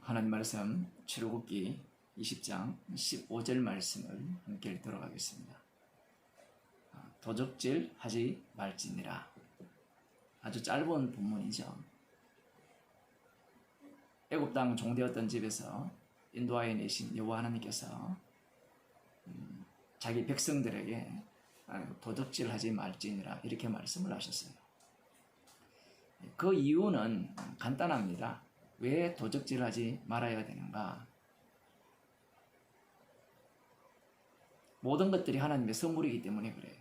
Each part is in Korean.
하나님 말씀 출애굽기 20장 15절 말씀을 함께 읽도록 하겠습니다. 도적질 하지 말지니라. 아주 짧은 본문이죠. 애굽 땅 종되었던 집에서 인도하여 내신 여호와 하나님께서 자기 백성들에게 도적질 하지 말지니라 이렇게 말씀을 하셨어요. 그 이유는 간단합니다. 왜 도적질 하지 말아야 되는가? 모든 것들이 하나님의 선물이기 때문에 그래요.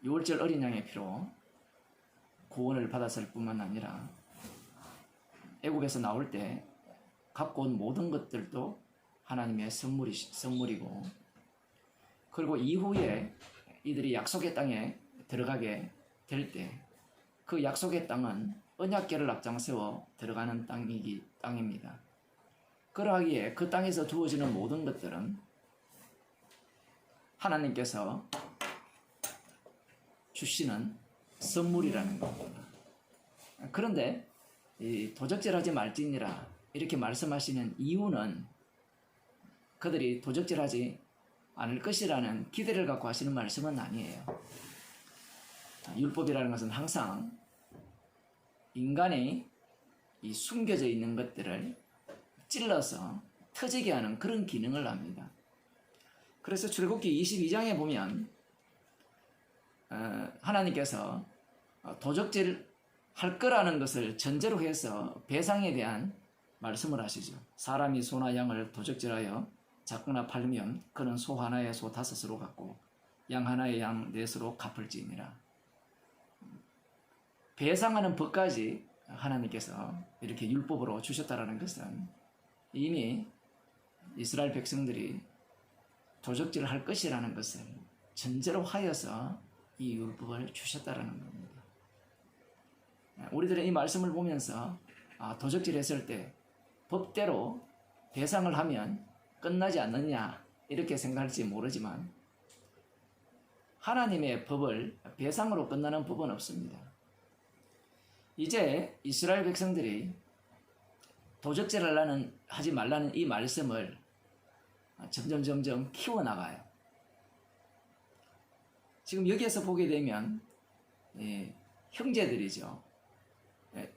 유월절 어린 양의 피로 구원을 받았을 뿐만 아니라 애굽에서 나올 때 갖고 온 모든 것들도 하나님의 선물이고, 그리고 이후에 이들이 약속의 땅에 들어가게 될 때 그 약속의 땅은 언약궤를 앞장세워 들어가는 땅입니다. 그러하기에 그 땅에서 주어지는 모든 것들은 하나님께서 주시는 선물이라는 겁니다. 그런데 이 도적질하지 말지니라 이렇게 말씀하시는 이유는 그들이 도적질하지 않을 것이라는 기대를 갖고 하시는 말씀은 아니에요. 율법이라는 것은 항상 인간의 이 숨겨져 있는 것들을 찔러서 터지게 하는 그런 기능을 합니다. 그래서 출애굽기 22장에 보면 하나님께서 도적질 할 거라는 것을 전제로 해서 배상에 대한 말씀을 하시죠. 사람이 소나 양을 도적질하여 잡거나 팔면 그는 소 하나에 소 5으로 갚고 양 하나에 양 4으로 갚을지니라. 배상하는 법까지 하나님께서 이렇게 율법으로 주셨다라는 것은 이미 이스라엘 백성들이 도적질을 할 것이라는 것을 전제로 하여서 이 율법을 주셨다라는 겁니다. 우리들은 이 말씀을 보면서 도적질했을 때 법대로 배상을 하면 끝나지 않느냐 이렇게 생각할지 모르지만 하나님의 법을 배상으로 끝나는 법은 없습니다. 이제 이스라엘 백성들이 도적질을 하지 말라는 이 말씀을 점점 키워나가요. 지금 여기에서 보게 되면 형제들이죠.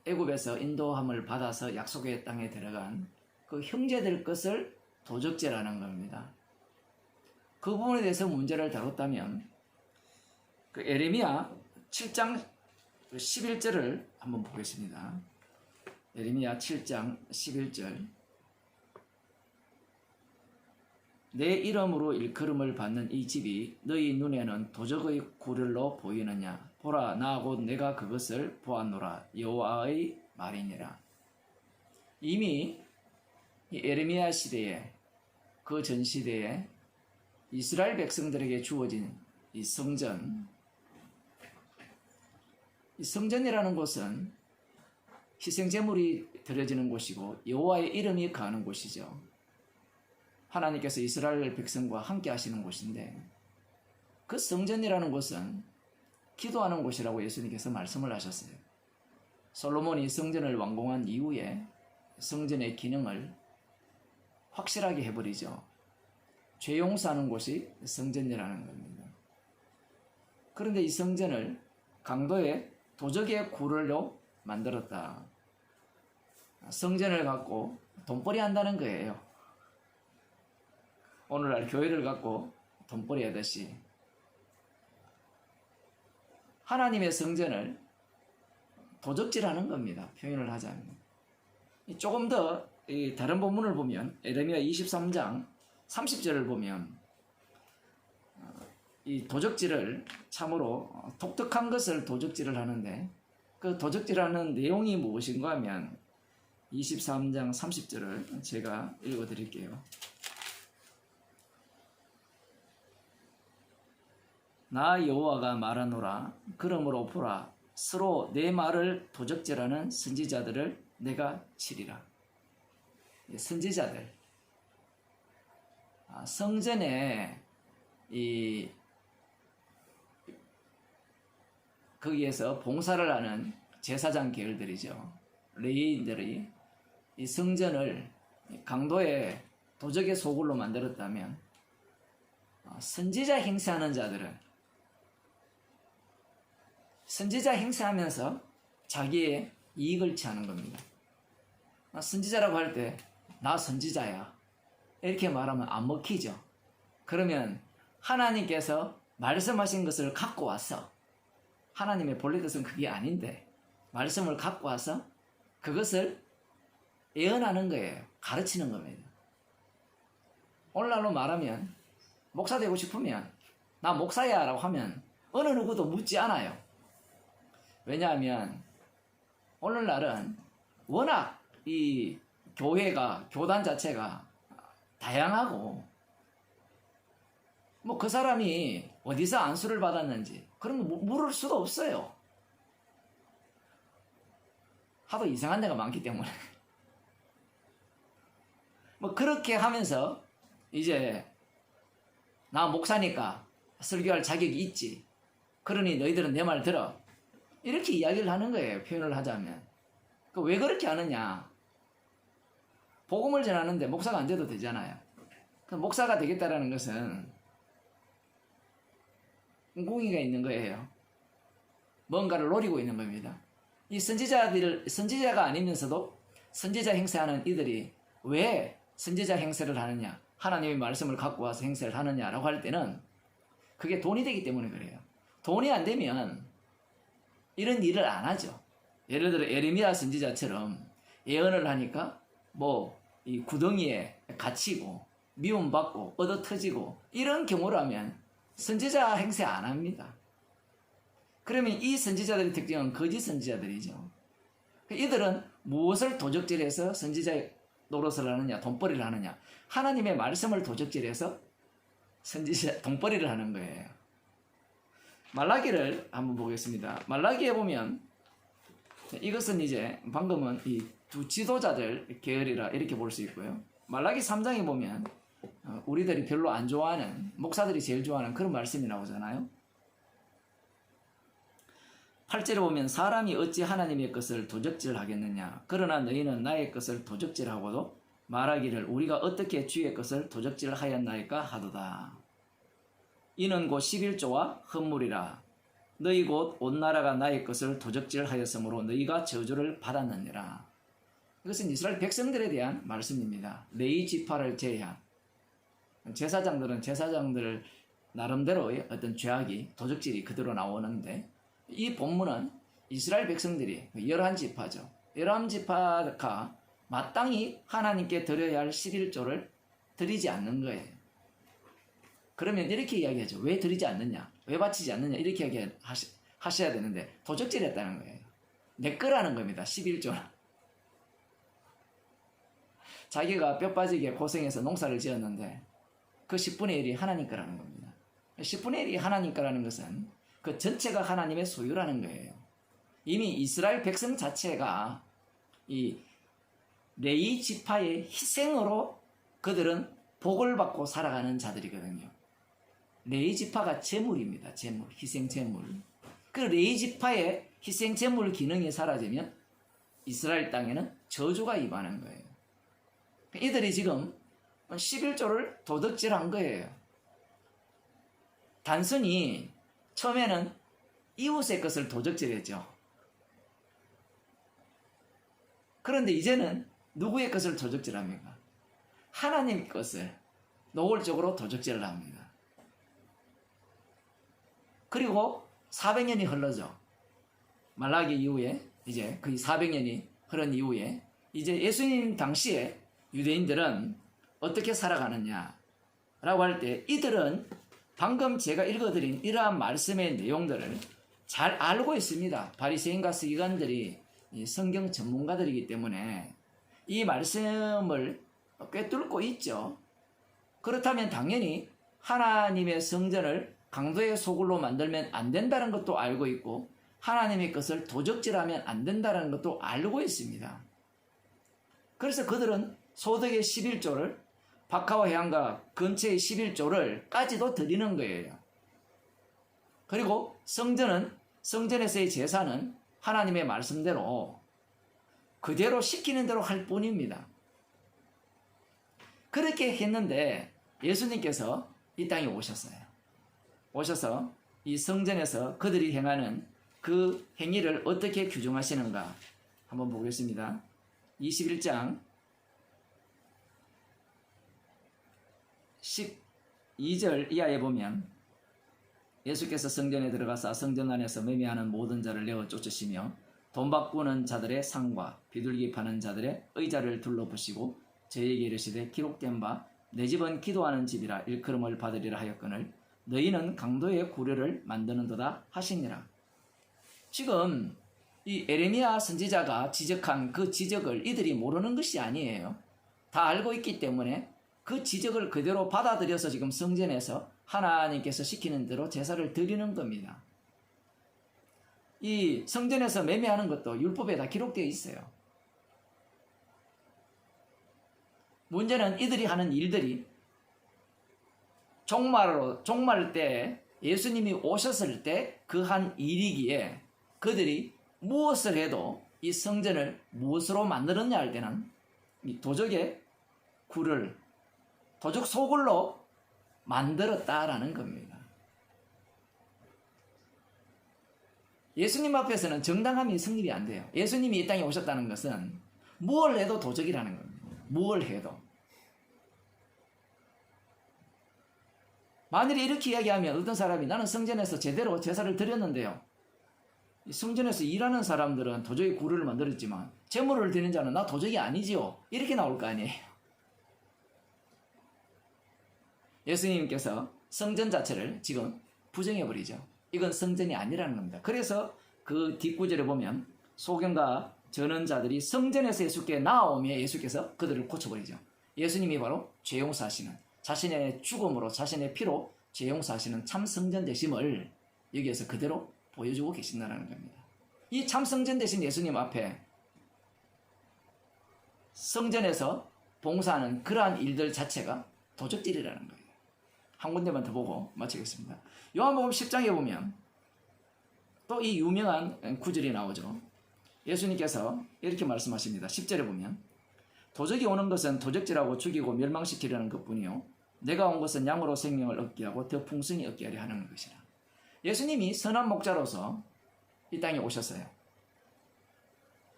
애굽에서 인도함을 받아서 약속의 땅에 들어간 그 형제들 것을 도적질하는 겁니다. 그 부분에 대해서 문제를 다뤘다면 그 에레미야 7장 11절을 한번 보겠습니다. 에레미야 7장 11절. 내 이름으로 일컬음을 받는 이 집이 너희 눈에는 도적의 구렬로 보이느냐? 보라, 나 곧 내가 그것을 보았노라. 여호와의 말이니라. 이미 이 에레미야 시대에, 그 전 시대에 이스라엘 백성들에게 주어진 이 성전이라는 곳은 희생제물이 드려지는 곳이고 여호와의 이름이 거하는 곳이죠. 하나님께서 이스라엘 백성과 함께 하시는 곳인데 그 성전이라는 곳은 기도하는 곳이라고 예수님께서 말씀을 하셨어요. 솔로몬이 성전을 완공한 이후에 성전의 기능을 확실하게 해버리죠. 죄 용서하는 곳이 성전이라는 겁니다. 그런데 이 성전을 강도의 도적의 구렬로 만들었다. 성전을 갖고 돈벌이 한다는 거예요. 오늘날 교회를 갖고 돈벌이 하듯이 하나님의 성전을 도적질하는 겁니다. 표현을 하자면. 조금 더 다른 본문을 보면 에레미야 23장 30절을 보면 이 도적질을 참으로 독특한 것을 도적질을 하는데 그 도적질하는 내용이 무엇인가 하면 23장 30절을 제가 읽어드릴게요. 나 여호와가 말하노라. 그러므로 보라, 서로 내 말을 도적질하는 선지자들을 내가 치리라. 선지자들, 성전에 거기에서 봉사를 하는 제사장 계열들이죠. 레위인들이 이 성전을 강도의 도적의 소굴로 만들었다면 선지자 행세하는 자들은 선지자 행세하면서 자기의 이익을 취하는 겁니다. 선지자라고 할 때 나 선지자야 이렇게 말하면 안 먹히죠. 그러면 하나님께서 말씀하신 것을 갖고 와서 하나님의 본래 뜻은 그게 아닌데 말씀을 갖고 와서 그것을 예언하는 거예요. 가르치는 겁니다. 오늘날로 말하면 목사 되고 싶으면 나 목사야 라고 하면 어느 누구도 묻지 않아요. 왜냐하면 오늘날은 워낙 이 교회가 교단 자체가 다양하고 뭐 그 사람이 어디서 안수를 받았는지 그런 거 물을 수도 없어요. 하도 이상한 데가 많기 때문에 뭐 그렇게 하면서 이제 나 목사니까 설교할 자격이 있지. 그러니 너희들은 내 말 들어. 이렇게 이야기를 하는 거예요. 표현을 하자면. 왜 그렇게 하느냐. 복음을 전하는데 목사가 안 돼도 되잖아요. 목사가 되겠다라는 것은 궁극이가 있는 거예요. 뭔가를 노리고 있는 겁니다. 이 선지자가 아니면서도 선지자 행세하는 이들이 왜 선지자 행세를 하느냐, 하나님의 말씀을 갖고 와서 행세를 하느냐라고 할 때는 그게 돈이 되기 때문에 그래요. 돈이 안 되면 이런 일을 안 하죠. 예를 들어 예레미야 선지자처럼 예언을 하니까 뭐 이 구덩이에 갇히고 미움받고 얻어터지고 이런 경우라면 선지자 행세 안 합니다. 그러면 이 선지자들의 특징은 거짓 선지자들이죠. 이들은 무엇을 도적질해서 선지자 노릇을 하느냐, 돈벌이를 하느냐, 하나님의 말씀을 도적질해서 선지자 돈벌이를 하는 거예요. 말라기를 한번 보겠습니다. 말라기에 보면 이것은 이제 방금은 이 두 지도자들 계열이라 이렇게 볼 수 있고요. 말라기 3장에 보면 우리들이 별로 안 좋아하는, 목사들이 제일 좋아하는 그런 말씀이 나오잖아요. 8절에 보면 사람이 어찌 하나님의 것을 도적질하겠느냐. 그러나 너희는 나의 것을 도적질하고도 말하기를 우리가 어떻게 주의 것을 도적질하였나이까 하도다. 이는 곧 11조와 헌물이라. 너희 곧 온 나라가 나의 것을 도적질하였으므로 너희가 저주를 받았느니라. 이것은 이스라엘 백성들에 대한 말씀입니다. 레위 지파를 제외한 제사장들은 제사장들 나름대로의 어떤 죄악이 도적질이 그대로 나오는데 이 본문은 이스라엘 백성들이 11지파죠. 11지파가 마땅히 하나님께 드려야 할 11조를 드리지 않는 거예요. 그러면 이렇게 이야기하죠. 왜 드리지 않느냐? 왜 바치지 않느냐? 이렇게 이야기하셔야 되는데 도적질했다는 거예요. 내 거라는 겁니다. 11조는. 자기가 뼈 빠지게 고생해서 농사를 지었는데 그 10분의 1이 하나님 거라는 겁니다. 10분의 1이 하나님 거라는 것은 그 전체가 하나님의 소유라는 거예요. 이미 이스라엘 백성 자체가 이 레위 지파의 희생으로 그들은 복을 받고 살아가는 자들이거든요. 레위 지파가 제물입니다. 제물, 희생 제물. 그 레위 지파의 희생 제물 기능이 사라지면 이스라엘 땅에는 저주가 임하는 거예요. 이들이 지금 11조를 도둑질한 거예요. 단순히 처음에는 이웃의 것을 도적질했죠. 그런데 이제는 누구의 것을 도적질합니까? 하나님 것을 노골적으로 도적질을 합니다. 그리고 400년이 흘러죠. 말라기 이후에 이제 거의 400년이 흐른 이후에 이제 예수님 당시에 유대인들은 어떻게 살아가느냐라고 할 때 이들은 방금 제가 읽어드린 이러한 말씀의 내용들을 잘 알고 있습니다. 바리새인과 서기관들이 성경 전문가들이기 때문에 이 말씀을 꿰뚫고 있죠. 그렇다면 당연히 하나님의 성전을 강도의 소굴로 만들면 안 된다는 것도 알고 있고 하나님의 것을 도적질하면 안 된다는 것도 알고 있습니다. 그래서 그들은 소득의 11조를 박하와 해안가 근처의 11조를 까지도 드리는 거예요. 그리고 성전에서의 제사는 하나님의 말씀대로 그대로 시키는 대로 할 뿐입니다. 그렇게 했는데 예수님께서 이 땅에 오셨어요. 오셔서 이 성전에서 그들이 행하는 그 행위를 어떻게 규정하시는가 한번 보겠습니다. 21장 12절 이하에 보면 예수께서 성전에 들어가사 성전 안에서 매매하는 모든 자를 내어 쫓으시며 돈 바꾸는 자들의 상과 비둘기 파는 자들의 의자를 둘러보시고 저희에게 이르시되 기록된 바 내 집은 기도하는 집이라 일컬음을 받으리라 하였거늘 너희는 강도의 구려를 만드는도다 하시니라. 지금 이 에레미야 선지자가 지적한 그 지적을 이들이 모르는 것이 아니에요. 다 알고 있기 때문에 그 지적을 그대로 받아들여서 지금 성전에서 하나님께서 시키는 대로 제사를 드리는 겁니다. 이 성전에서 매매하는 것도 율법에 다 기록되어 있어요. 문제는 이들이 하는 일들이 종말 때 예수님이 오셨을 때 그 한 일이기에 그들이 무엇을 해도 이 성전을 무엇으로 만들었냐 할 때는 이 도적의 굴을 도적 소굴로 만들었다라는 겁니다. 예수님 앞에서는 정당함이 성립이 안 돼요. 예수님이 이 땅에 오셨다는 것은 뭘 해도 도적이라는 겁니다. 뭘 해도. 만일에 이렇게 이야기하면 어떤 사람이 나는 성전에서 제대로 제사를 드렸는데요. 성전에서 일하는 사람들은 도적의 굴을 만들었지만 제물을 드리는 자는 나 도적이 아니지요. 이렇게 나올 거 아니에요. 예수님께서 성전 자체를 지금 부정해버리죠. 이건 성전이 아니라는 겁니다. 그래서 그 뒷구절에 보면 소경과 전언자들이 성전에서 예수께 나오며 예수께서 그들을 고쳐버리죠. 예수님이 바로 죄용사하시는 자신의 죽음으로 자신의 피로 죄용사하시는 참 성전 되심을 여기에서 그대로 보여주고 계신다는 겁니다. 이 참 성전 되신 예수님 앞에 성전에서 봉사하는 그러한 일들 자체가 도적질이라는 거예요. 한 군데만 더 보고 마치겠습니다. 요한복음 10장에 보면 또 이 유명한 구절이 나오죠. 예수님께서 이렇게 말씀하십니다. 10절에 보면 도적이 오는 것은 도적질하고 죽이고 멸망시키려는 것뿐이요 내가 온 것은 양으로 생명을 얻게 하고 더 풍성히 얻게 하려 하는 것이라. 예수님이 선한 목자로서 이 땅에 오셨어요.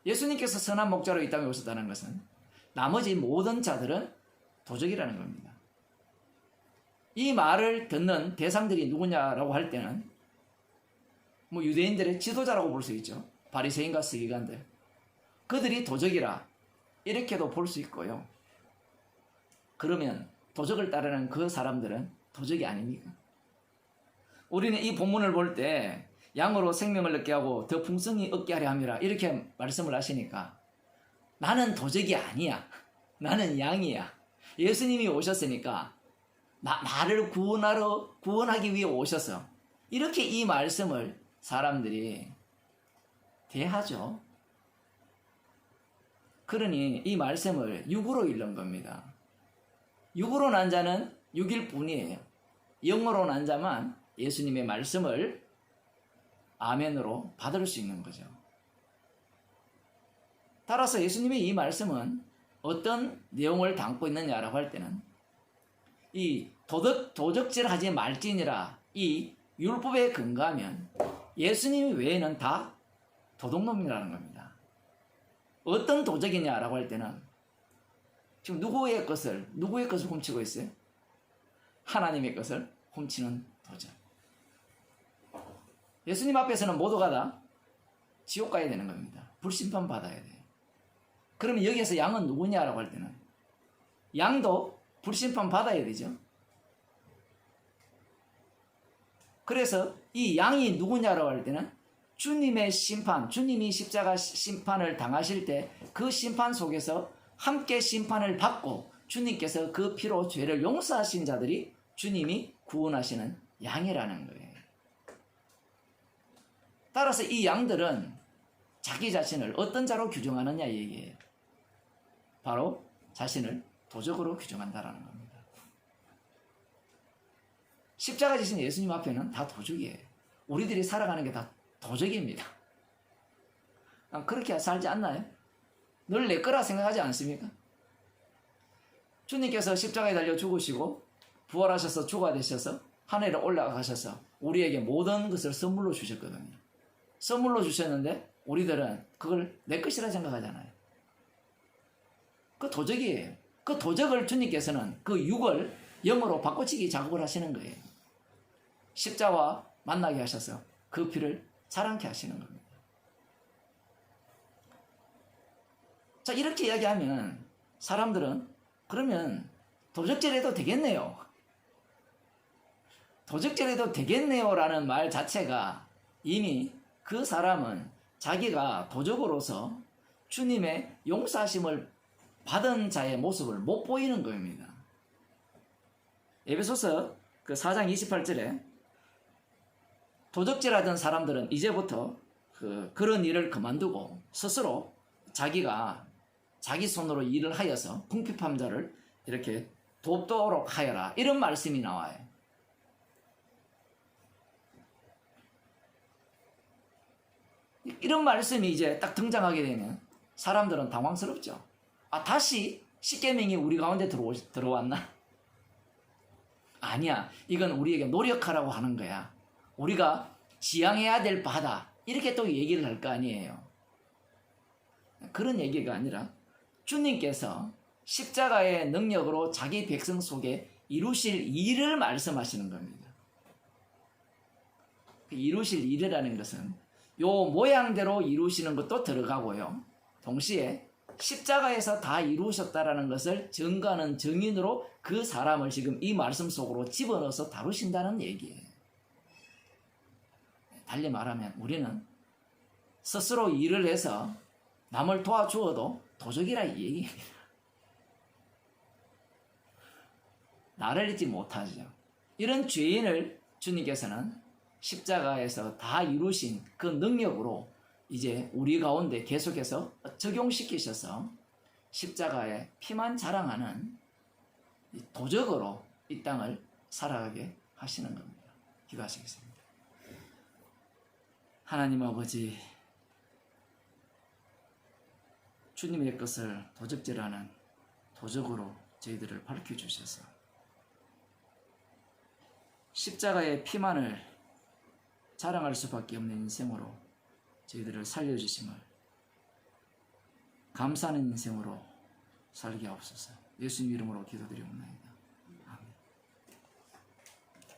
예수님께서 선한 목자로 이 땅에 오셨다는 것은 나머지 모든 자들은 도적이라는 겁니다. 이 말을 듣는 대상들이 누구냐라고 할 때는 뭐 유대인들의 지도자라고 볼 수 있죠. 바리새인과 서기관들. 그들이 도적이라 이렇게도 볼 수 있고요. 그러면 도적을 따르는 그 사람들은 도적이 아닙니까? 우리는 이 본문을 볼 때 양으로 생명을 얻게 하고 더 풍성히 얻게 하려 함이라 이렇게 말씀을 하시니까 나는 도적이 아니야. 나는 양이야. 예수님이 오셨으니까 나를 구원하기 위해 오셔서 이렇게 이 말씀을 사람들이 대하죠. 그러니 이 말씀을 육으로 읽는 겁니다. 육으로 난 자는 육일 뿐이에요. 영으로 난 자만 예수님의 말씀을 아멘으로 받을 수 있는 거죠. 따라서 예수님의 이 말씀은 어떤 내용을 담고 있느냐라고 할 때는 이 도적질하지 말지니라 이 율법에 근거하면 예수님 외에는 다 도둑놈이라는 겁니다. 어떤 도적이냐라고 할 때는 지금 누구의 것을 훔치고 있어요? 하나님의 것을 훔치는 도적. 예수님 앞에서는 모두가 다 지옥 가야 되는 겁니다. 불심판 받아야 돼요. 그러면 여기에서 양은 누구냐라고 할 때는 양도 불심판 받아야 되죠. 그래서 이 양이 누구냐라고 할 때는 주님의 심판, 주님이 십자가 심판을 당하실 때 그 심판 속에서 함께 심판을 받고 주님께서 그 피로 죄를 용서하신 자들이 주님이 구원하시는 양이라는 거예요. 따라서 이 양들은 자기 자신을 어떤 자로 규정하느냐 얘기예요. 바로 자신을 도적으로 규정한다라는 겁니다. 십자가 지신 예수님 앞에는 다 도적이에요. 우리들이 살아가는 게 다 도적입니다. 그렇게 살지 않나요? 늘 내 거라 생각하지 않습니까? 주님께서 십자가에 달려 죽으시고 부활하셔서 주가 되셔서 하늘에 올라가셔서 우리에게 모든 것을 선물로 주셨거든요. 선물로 주셨는데 우리들은 그걸 내 것이라 생각하잖아요. 그 도적이에요. 그 도적을 주님께서는 그 육을 영으로 바꿔치기 작업을 하시는 거예요. 십자와 만나게 하셔서 그 피를 자랑케 하시는 겁니다. 자, 이렇게 이야기하면 사람들은 그러면 도적질해도 되겠네요. 도적질해도 되겠네요 라는 말 자체가 이미 그 사람은 자기가 도적으로서 주님의 용서하심을 받은 자의 모습을 못 보이는 겁니다. 에베소서 그 4장 28절에 도적질하던 사람들은 이제부터 그런 일을 그만두고 스스로 자기가 자기 손으로 일을 하여서 궁핍한 자를 이렇게 돕도록 하여라, 이런 말씀이 나와요. 이런 말씀이 이제 딱 등장하게 되면 사람들은 당황스럽죠. 아, 다시 십계명이 우리 가운데 들어왔나? 아니야, 이건 우리에게 노력하라고 하는 거야. 우리가 지향해야 될 바다, 이렇게 또 얘기를 할 거 아니에요. 그런 얘기가 아니라 주님께서 십자가의 능력으로 자기 백성 속에 이루실 일을 말씀하시는 겁니다. 그 이루실 일이라는 것은 요 모양대로 이루시는 것도 들어가고요, 동시에 십자가에서 다 이루셨다라는 것을 증거하는 증인으로 그 사람을 지금 이 말씀 속으로 집어넣어서 다루신다는 얘기예요. 달리 말하면 우리는 스스로 일을 해서 남을 도와주어도 도적이라 이 얘기입니다. 나를 잊지 못하죠. 이런 죄인을 주님께서는 십자가에서 다 이루신 그 능력으로 이제 우리 가운데 계속해서 적용시키셔서 십자가의 피만 자랑하는 도적으로 이 땅을 살아가게 하시는 겁니다. 기도하시겠습니다. 하나님 아버지, 주님의 것을 도적질하는 도적으로 저희들을 밝혀주셔서 십자가의 피만을 자랑할 수밖에 없는 인생으로 저희들을 살려주심을 감사하는 인생으로 살게 하옵소서. 예수님 이름으로 기도드리옵나이다.